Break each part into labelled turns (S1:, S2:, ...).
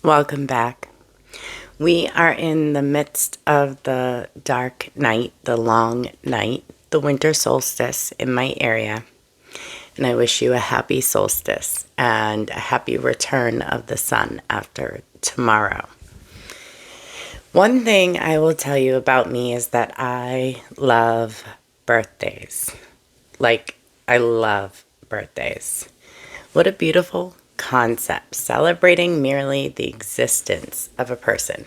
S1: Welcome back. We are in the midst of the dark night, the long night, the winter solstice in my area. And I wish you a happy solstice and a happy return of the sun after tomorrow. One thing I will tell you about me is that I love birthdays. I love birthdays. What a beautiful concept, celebrating merely the existence of a person.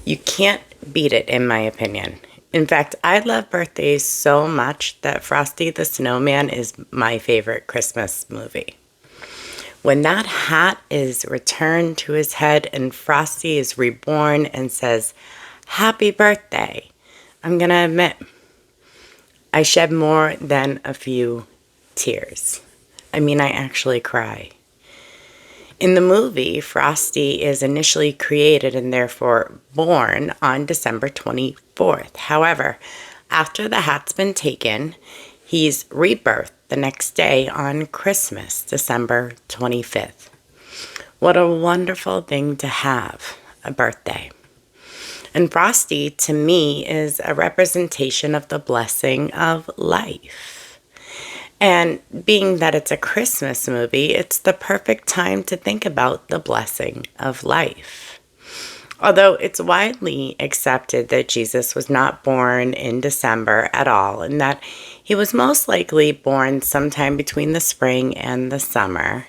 S1: You can't beat it, in my opinion. In fact, I love birthdays so much that Frosty the Snowman is my favorite Christmas movie. When that hat is returned to his head and Frosty is reborn and says, "Happy birthday," I'm going to admit, I shed more than a few tears. I actually cry. In the movie, Frosty is initially created and therefore born on December 24th. However, after the hat's been taken, he's rebirthed the next day on Christmas, December 25th. What a wonderful thing to have, a birthday. And Frosty, to me, is a representation of the blessing of life. And being that it's a Christmas movie, it's the perfect time to think about the blessing of life. Although it's widely accepted that Jesus was not born in December at all, and that he was most likely born sometime between the spring and the summer.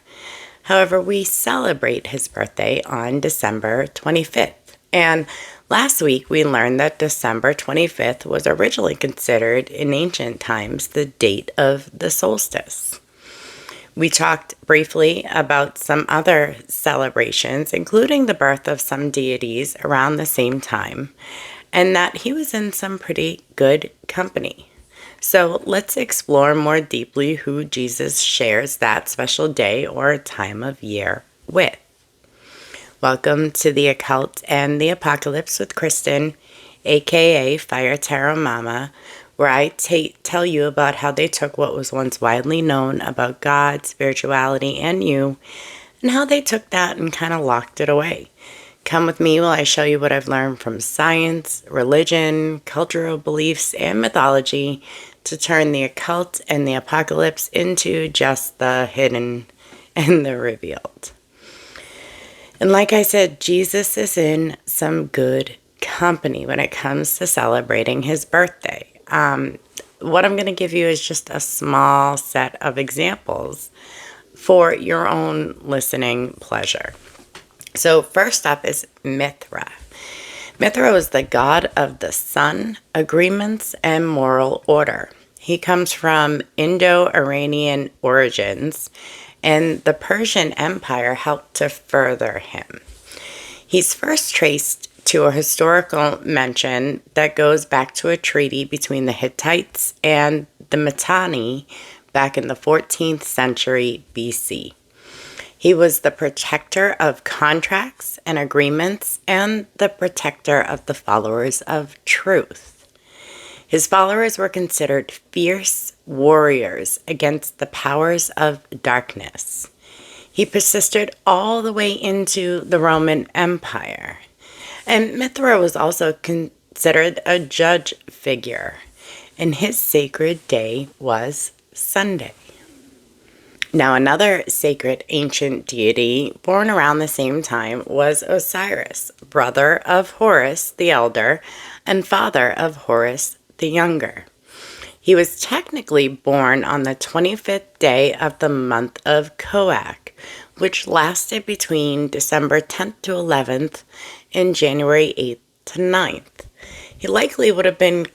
S1: However, we celebrate his birthday on December 25th. And last week, we learned that December 25th was originally considered in ancient times the date of the solstice. We talked briefly about some other celebrations, including the birth of some deities around the same time, and that he was in some pretty good company. So let's explore more deeply who Jesus shares that special day or time of year with. Welcome to the Occult and the Apocalypse with Kristen, aka Fire Tarot Mama, where I tell you about how they took what was once widely known about God, spirituality, and you, and how they took that and kind of locked it away. Come with me while I show you what I've learned from science, religion, cultural beliefs, and mythology to turn the occult and the apocalypse into just the hidden and the revealed. And like I said, Jesus is in some good company when it comes to celebrating his birthday. What I'm going to give you is just a small set of examples for your own listening pleasure. So first up is Mithra. Mithra was the god of the sun, agreements, and moral order. He comes from Indo-Iranian origins, and the Persian Empire helped to further him. He's first traced to a historical mention that goes back to a treaty between the Hittites and the Mitanni back in the 14th century BC. He was the protector of contracts and agreements and the protector of the followers of truth. His followers were considered fierce warriors against the powers of darkness. He persisted all the way into the Roman Empire. And Mithra was also considered a judge figure, and his sacred day was Sunday. Now, another sacred ancient deity born around the same time was Osiris, brother of Horus the Elder and father of Horus the Younger. He was technically born on the 25th day of the month of Koak, which lasted between December 10th to 11th and January 8th to 9th. He likely would have been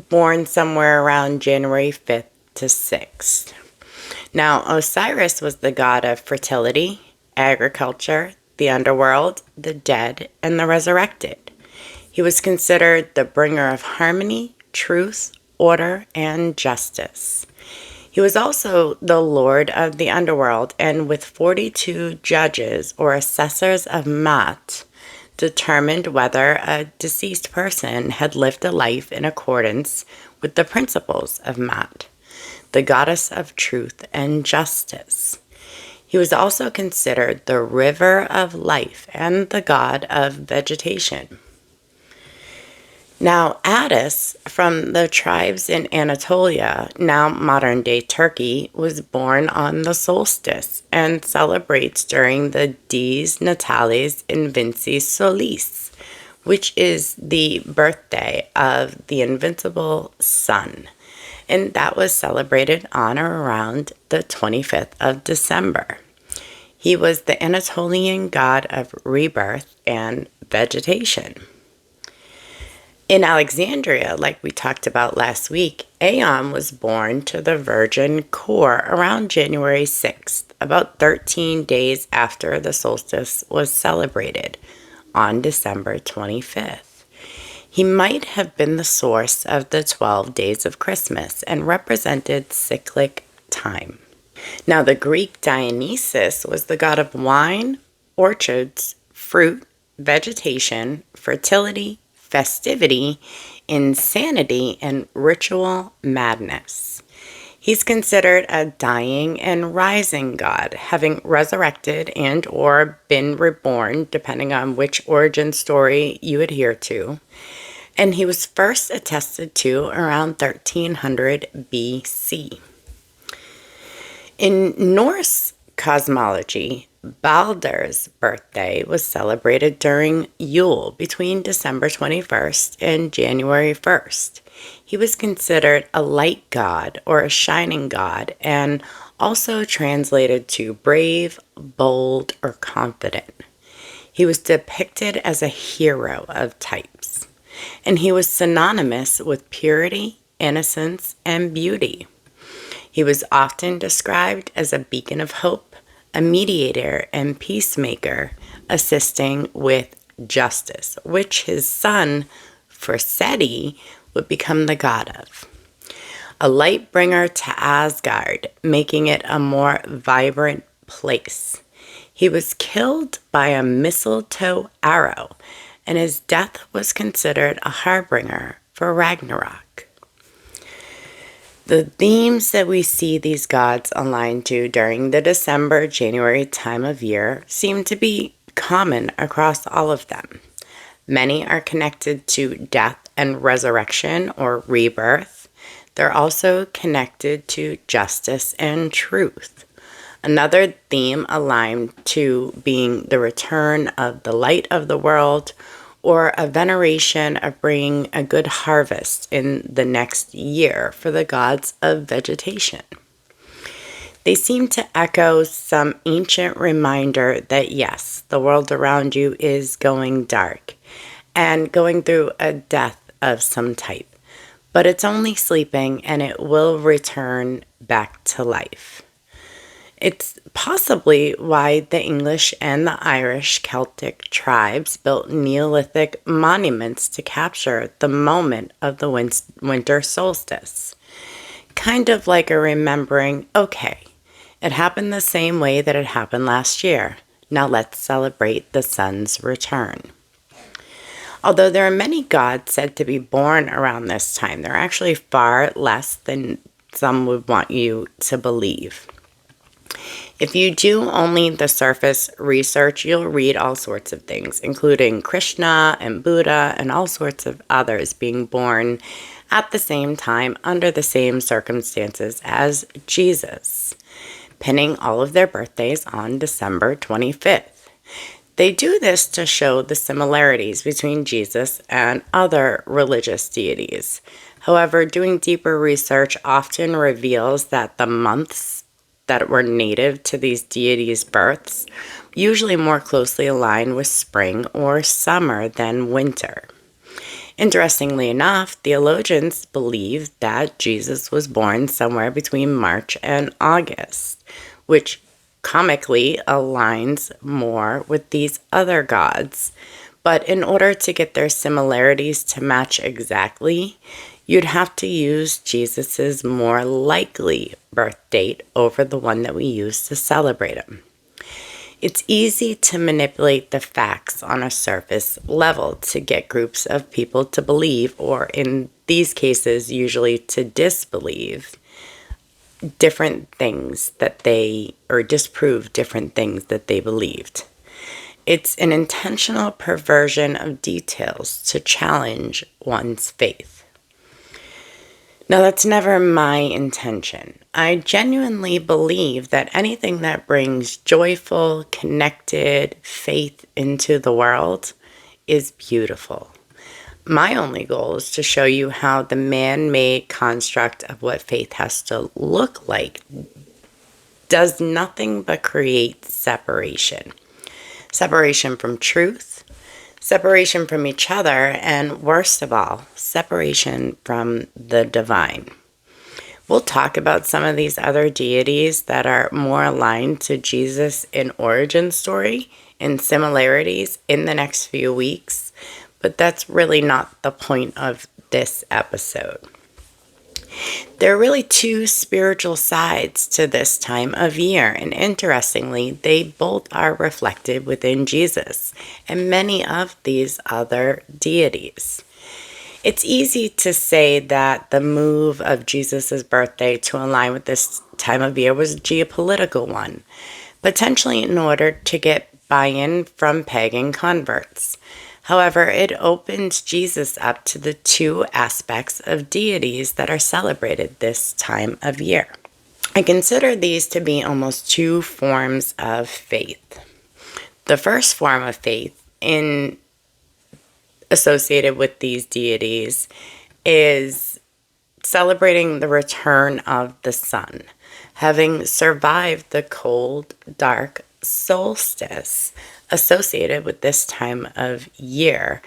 S1: born somewhere around January 5th to 6th. Now, Osiris was the god of fertility, agriculture, the underworld, the dead, and the resurrected. He was considered the bringer of harmony, truth, order, and justice. He was also the lord of the underworld, and with 42 judges or assessors of Maat, determined whether a deceased person had lived a life in accordance with the principles of Maat, the goddess of truth and justice. He was also considered the river of life and the god of vegetation. Now, Attis, from the tribes in Anatolia, now modern-day Turkey, was born on the solstice and celebrates during the Dies Natalis Invinciis Solis, which is the birthday of the invincible sun. And that was celebrated on or around the 25th of December. He was the Anatolian god of rebirth and vegetation. In Alexandria, like we talked about last week, Aeon was born to the virgin Core around January 6th, about 13 days after the solstice was celebrated on December 25th. He might have been the source of the 12 days of Christmas and represented cyclic time. Now, the Greek Dionysus was the god of wine, orchards, fruit, vegetation, fertility, festivity, insanity, and ritual madness. He's considered a dying and rising god, having resurrected and or been reborn, depending on which origin story you adhere to. And he was first attested to around 1300 BC. In Norse cosmology, Baldur's birthday was celebrated during Yule between December 21st and January 1st. He was considered a light god or a shining god and also translated to brave, bold, or confident. He was depicted as a hero of types, and he was synonymous with purity, innocence, and beauty. He was often described as a beacon of hope, a mediator and peacemaker, assisting with justice, which his son, Forseti, would become the god of. A light bringer to Asgard, making it a more vibrant place. He was killed by a mistletoe arrow, and his death was considered a harbinger for Ragnarok. The themes that we see these gods aligned to during the December-January time of year seem to be common across all of them. Many are connected to death and resurrection or rebirth. They're also connected to justice and truth. Another theme aligned to being the return of the light of the world, or a veneration of bringing a good harvest in the next year for the gods of vegetation. They seem to echo some ancient reminder that yes, the world around you is going dark and going through a death of some type, but it's only sleeping and it will return back to life. It's possibly why the English and the Irish Celtic tribes built Neolithic monuments to capture the moment of the winter solstice. Kind of like a remembering, okay, it happened the same way that it happened last year. Now let's celebrate the sun's return. Although there are many gods said to be born around this time, there are actually far less than some would want you to believe. If you do only the surface research, you'll read all sorts of things, including Krishna and Buddha and all sorts of others being born at the same time under the same circumstances as Jesus, pinning all of their birthdays on December 25th. They do this to show the similarities between Jesus and other religious deities. However, doing deeper research often reveals that the months that were native to these deities' births usually more closely align with spring or summer than winter. Interestingly enough, theologians believe that Jesus was born somewhere between March and August, which comically aligns more with these other gods. But in order to get their similarities to match exactly, you'd have to use Jesus's more likely birth date over the one that we use to celebrate him. It's easy to manipulate the facts on a surface level to get groups of people to believe, or in these cases, usually to disbelieve, different things that they, or disprove different things that they believed. It's an intentional perversion of details to challenge one's faith. Now, that's never my intention. I genuinely believe that anything that brings joyful, connected faith into the world is beautiful. My only goal is to show you how the man-made construct of what faith has to look like does nothing but create separation. Separation from truth, separation from each other, and worst of all, separation from the divine. We'll talk about some of these other deities that are more aligned to Jesus in origin story and similarities in the next few weeks, but that's really not the point of this episode. There are really two spiritual sides to this time of year, and interestingly, they both are reflected within Jesus and many of these other deities. It's easy to say that the move of Jesus' birthday to align with this time of year was a geopolitical one, potentially in order to get buy-in from pagan converts. However, it opens Jesus up to the two aspects of deities that are celebrated this time of year. I consider these to be almost two forms of faith. The first form of faith associated with these deities is celebrating the return of the sun, having survived the cold, dark solstice associated with this time of year.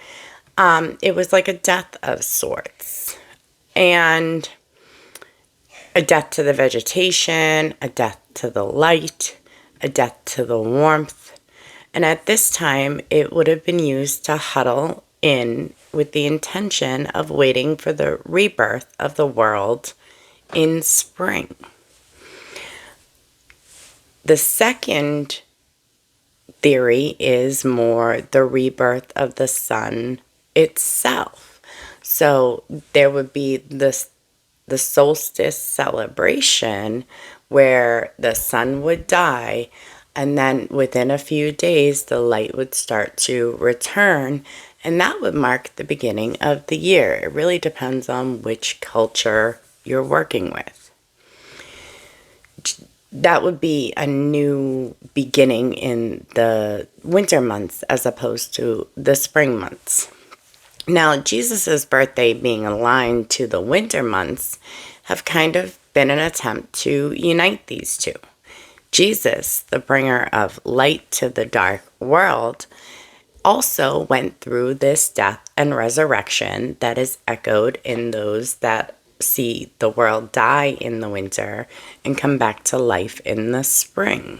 S1: It was like a death of sorts, and a death to the vegetation, a death to the light, a death to the warmth. And at this time, it would have been used to huddle in with the intention of waiting for the rebirth of the world in spring. The second theory is more the rebirth of the sun itself. So there would be the solstice celebration where the sun would die, and then within a few days the light would start to return, and that would mark the beginning of the year. It really depends on which culture you're working with. That would be a new beginning in the winter months as opposed to the spring months. Now, Jesus' birthday being aligned to the winter months have kind of been an attempt to unite these two. Jesus, the bringer of light to the dark world, also went through this death and resurrection that is echoed in those that see the world die in the winter and come back to life in the spring.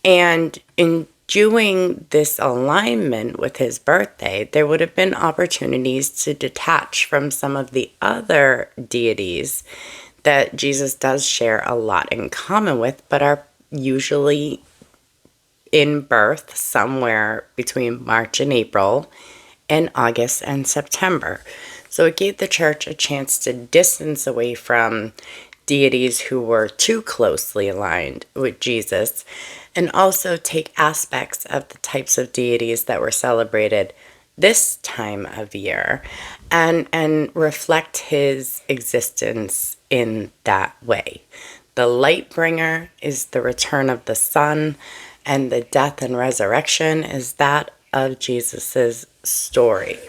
S1: And in doing this alignment with his birthday, there would have been opportunities to detach from some of the other deities that Jesus does share a lot in common with, but are usually in birth somewhere between March and April and August and September. So it gave the church a chance to distance away from deities who were too closely aligned with Jesus, and also take aspects of the types of deities that were celebrated this time of year and reflect his existence in that way. The light bringer is the return of the sun, and the death and resurrection is that of Jesus's story.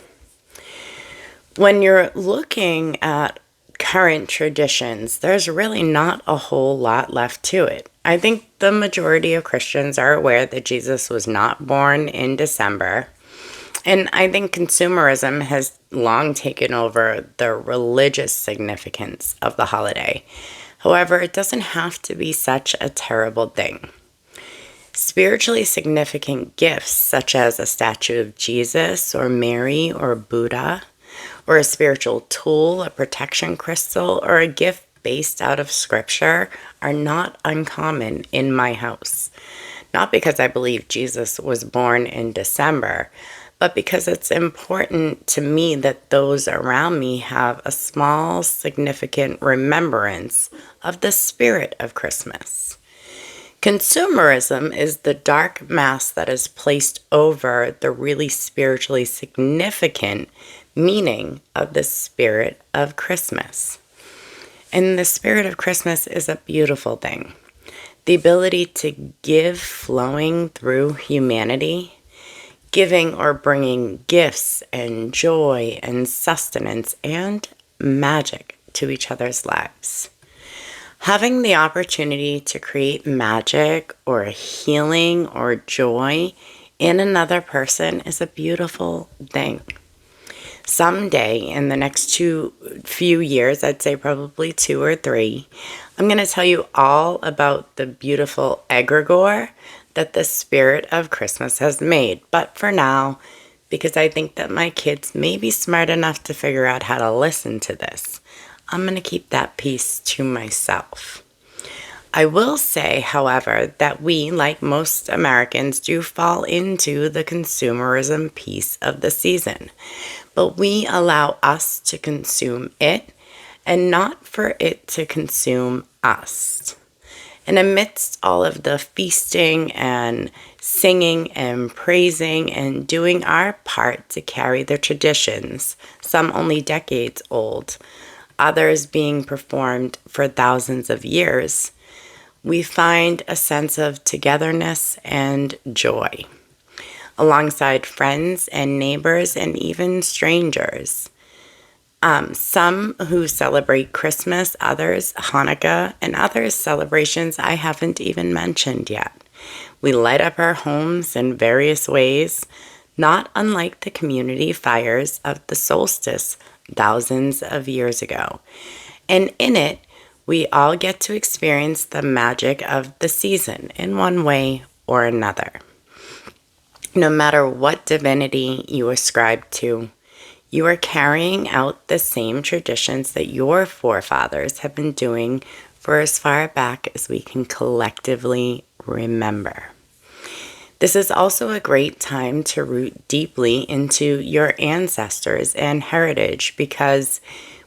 S1: When you're looking at current traditions, there's really not a whole lot left to it. I think the majority of Christians are aware that Jesus was not born in December, and I think consumerism has long taken over the religious significance of the holiday. However, it doesn't have to be such a terrible thing. Spiritually significant gifts, such as a statue of Jesus or Mary or Buddha, or a spiritual tool, a protection crystal, or a gift based out of scripture, are not uncommon in my house. Not because I believe Jesus was born in December, but because it's important to me that those around me have a small, significant remembrance of the spirit of Christmas. Consumerism is the dark mask that is placed over the really spiritually significant meaning of the spirit of Christmas. And the spirit of Christmas is a beautiful thing. The ability to give flowing through humanity, giving or bringing gifts and joy and sustenance and magic to each other's lives. Having the opportunity to create magic or healing or joy in another person is a beautiful thing. Someday in the next few years, I'd say probably 2 or 3, I'm going to tell you all about the beautiful egregore that the spirit of Christmas has made. But for now, because I think that my kids may be smart enough to figure out how to listen to this, I'm going to keep that piece to myself. I will say, however, that we, like most Americans, do fall into the consumerism piece of the season. But we allow us to consume it and not for it to consume us. And amidst all of the feasting and singing and praising and doing our part to carry the traditions, some only decades old, others being performed for thousands of years, we find a sense of togetherness and joy, alongside friends and neighbors and even strangers. Some who celebrate Christmas, others Hanukkah, and others celebrations I haven't even mentioned yet. We light up our homes in various ways, not unlike the community fires of the solstice thousands of years ago. And in it, we all get to experience the magic of the season in one way or another. No matter what divinity you ascribe to, you are carrying out the same traditions that your forefathers have been doing for as far back as we can collectively remember. This is also a great time to root deeply into your ancestors and heritage because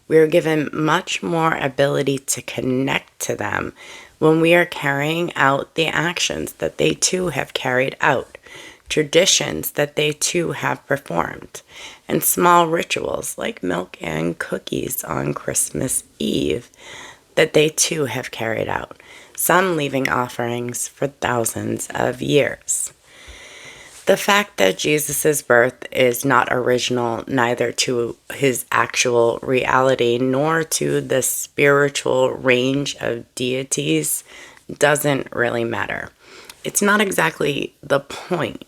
S1: we're given much more ability to connect to them when we are carrying out the actions that they too have carried out, traditions that they too have performed, and small rituals like milk and cookies on Christmas Eve that they too have carried out, some leaving offerings for thousands of years. The fact that Jesus' birth is not original neither to his actual reality nor to the spiritual range of deities doesn't really matter. It's not exactly the point.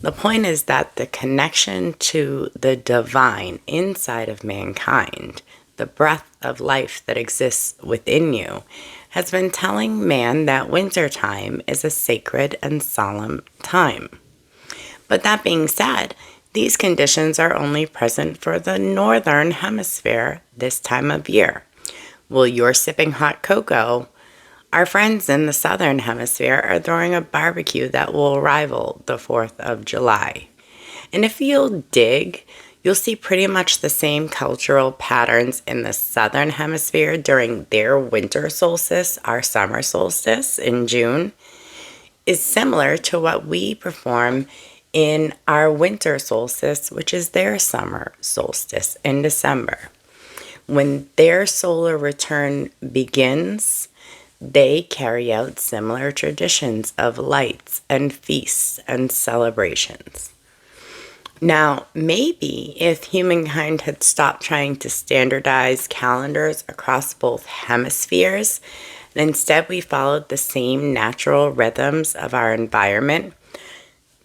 S1: The point is that the connection to the divine inside of mankind, the breath of life that exists within you, has been telling man that wintertime is a sacred and solemn time. But that being said, these conditions are only present for the northern hemisphere this time of year. While you're sipping hot cocoa, our friends in the southern hemisphere are throwing a barbecue that will rival the 4th of July. And if you'll dig, you'll see pretty much the same cultural patterns in the southern hemisphere during their winter solstice, our summer solstice in June, is similar to what we perform in our winter solstice, which is their summer solstice in December. When their solar return begins, they carry out similar traditions of lights and feasts and celebrations. Now, maybe if humankind had stopped trying to standardize calendars across both hemispheres, and instead we followed the same natural rhythms of our environment,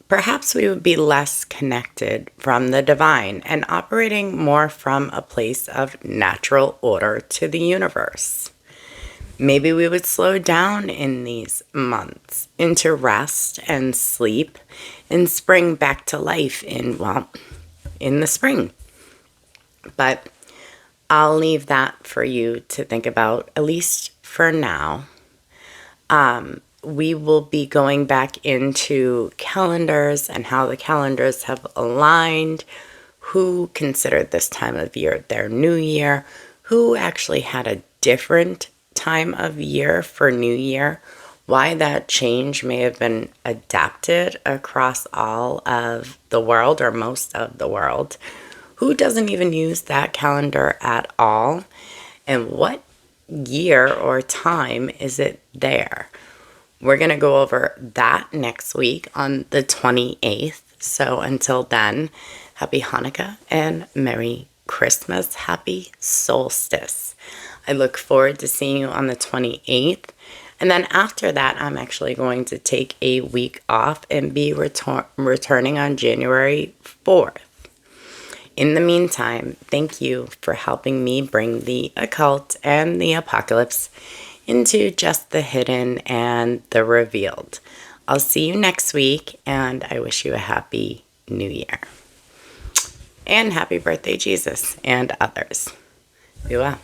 S1: perhaps we would be less connected from the divine and operating more from a place of natural order to the universe. Maybe we would slow down in these months into rest and sleep and spring back to life in the spring. But I'll leave that for you to think about, at least for now. we will be going back into calendars and how the calendars have aligned, who considered this time of year their new year, who actually had a different time of year for New Year, why that change may have been adapted across all of the world or most of the world, who doesn't even use that calendar at all, and what year or time is it there. We're going to go over that next week on the 28th. So until then, happy Hanukkah and Merry Christmas. Happy solstice. I look forward to seeing you on the 28th. And then after that, I'm actually going to take a week off and be returning on January 4th. In the meantime, thank you for helping me bring the occult and the apocalypse into just the hidden and the revealed. I'll see you next week, and I wish you a happy new year. And happy birthday, Jesus, and others. Be well.